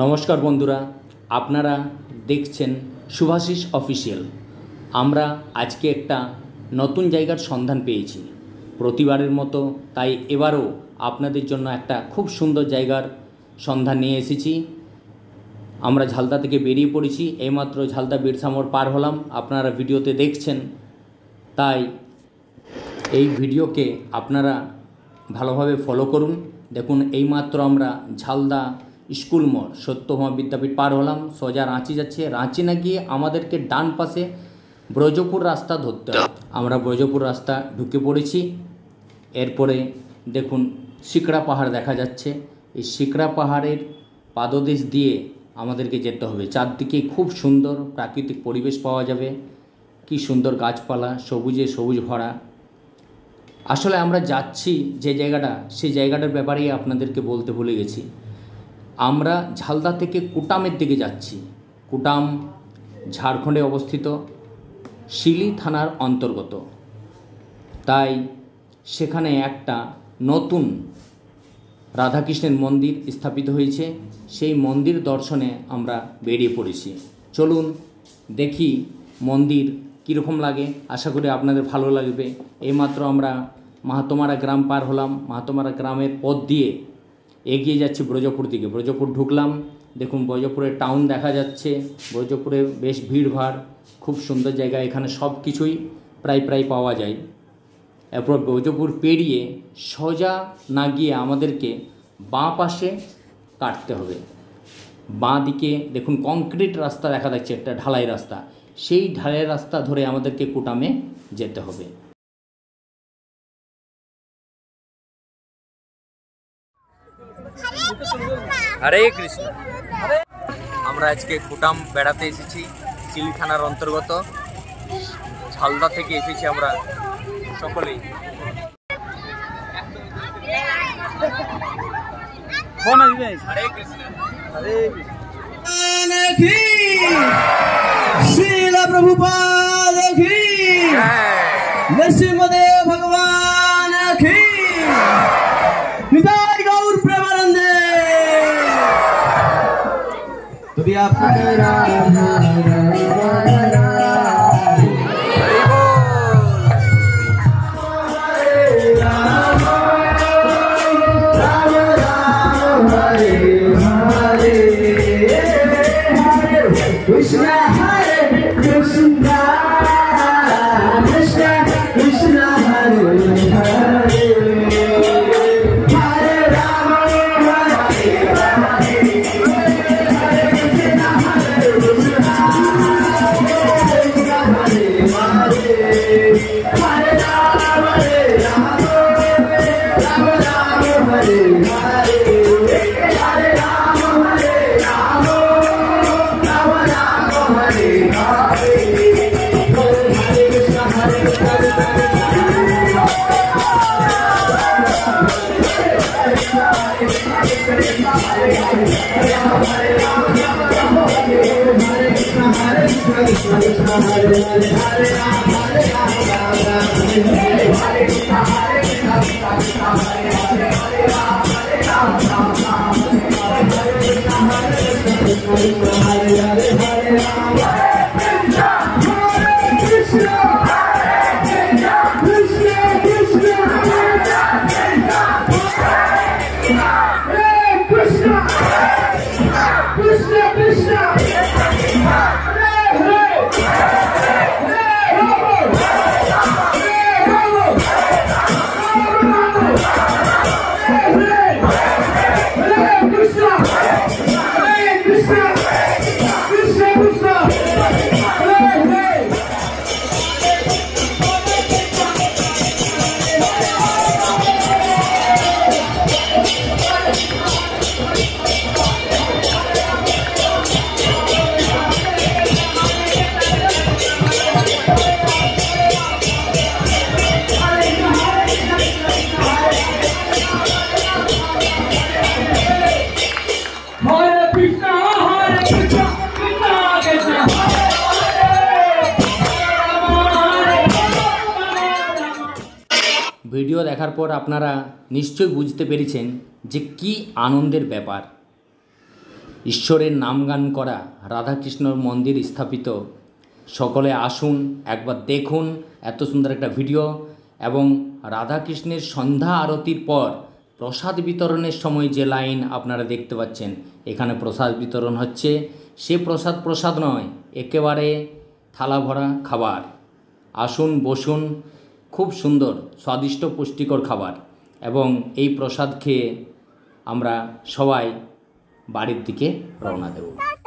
नमस्कार बंधुरा आपनारा देखছেন শুভাশিস অফিসিয়াল। আমরা আজকে একটা নতুন জায়গার সন্ধান পেয়েছি প্রতিবারের মতো, তাই এবারও আপনাদের জন্য একটা খুব সুন্দর জায়গার সন্ধান নিয়ে এসেছি। আমরা ঝালদা থেকে বেরিয়ে পড়েছি, এইমাত্র ঝালদা বিরসা মোড় পার হলাম। আপনারা ভিডিওতে দেখছেন, তাই এই ভিডিওকে আপনারা ভালোভাবে ফলো করুন। দেখুন, এইমাত্র আমরা ঝালদা স্কুল মোড় সত্যভামা বিদ্যাপীঠ পার হলাম, সোজা রাঁচি যাচ্ছে। রাঁচি না গিয়ে আমাদেরকে ডান পাশে ব্রজপুর রাস্তা ধরতে হবে। আমরা ব্রজপুর রাস্তা ঢুকে পড়েছি। এরপরে দেখুন শিকড়া পাহাড় দেখা যাচ্ছে। এই শিকড়া পাহাড়ের পাদদেশ দিয়ে আমাদেরকে যেতে হবে। চারদিকে খুব সুন্দর প্রাকৃতিক পরিবেশ পাওয়া যাবে। কি সুন্দর গাছপালা, সবুজে সবুজ ভরা। আসলে আমরা যাচ্ছি যে জায়গাটা, সেই জায়গাটার ব্যাপারেই আপনাদেরকে বলতে ভুলে গেছি। আমরা ঝালদা থেকে কুটামের দিকে যাচ্ছি। কুটাম ঝাড়খণ্ডে অবস্থিত, শিলি থানার অন্তর্গত। তাই সেখানে একটা নতুন রাধাকৃষ্ণের মন্দির স্থাপিত হয়েছে, সেই মন্দির দর্শনে আমরা বেরিয়ে পড়েছি। চলুন দেখি মন্দির কীরকম লাগে, আশা করি আপনাদের ভালো লাগবে। এইমাত্র আমরা মাহাতোমারা গ্রাম পার হলাম। মাহাতোমারা গ্রামের পথ দিয়ে এগিয়ে যাচ্ছি ব্রজপুর দিকে। ব্রজপুর ঢুকলাম, দেখুন ব্রজপুরের টাউন দেখা যাচ্ছে। ব্রজপুরে বেশ ভিড়ভাড়, খুব সুন্দর জায়গা। এখানে সব কিছুই প্রায় পাওয়া যায়। এরপর ব্রজপুর পেরিয়ে সোজা না গিয়ে আমাদেরকে বাঁ পাশে কাটতে হবে। বাঁ দিকে দেখুন কংক্রিট রাস্তা দেখা যাচ্ছে, একটা ঢালাই রাস্তা। সেই ঢালাই রাস্তা ধরে আমাদেরকে কুটামে যেতে হবে। হরে কৃষ্ণ। আমরা আজকে কুটাম বেড়াতে এসেছি, চিলি থানার অন্তর্গত। ঝালদা থেকে এসেছি আমরা সকলেই। হরে কৃষ্ণ। হরে श्रील प्रभुपाद की, नरसिंहदेव भगवान की, निताय गौर प्रेमानंदे। तो भी आप Krishna Hare Krishna, Krishna Krishna Hare Hare, Hare Rama Hare Rama, Hare Krishna Hare Krishna, Hare Krishna Hare Hare, Hare Rama Hare Rama, Rama Rama Hare Hare, Hare Rama Hare Rama, video দেখার পর আপনারা নিশ্চয়ই বুঝতে পেরেছেন যে কি আনন্দের ব্যাপার। ঈশ্বরের নামগান করা রাধাকৃষ্ণর মন্দির স্থাপিত। সকলে আসুন, একবার দেখুন এত সুন্দর একটা ভিডিও। এবং রাধাকৃষ্ণের সন্ধ্যা আরতির পর প্রসাদ বিতরণের সময় যে লাইন আপনারা দেখতে পাচ্ছেন, এখানে প্রসাদ বিতরণ হচ্ছে। সে প্রসাদ নয়, একেবারে থালা ভরা খাবার। আসুন, বসুন, খুব সুন্দর স্বাদিষ্ট পুষ্টিকর খাবার। এবং এই প্রসাদ খেয়ে আমরা সবাই বাড়ির দিকে রওনা দেব।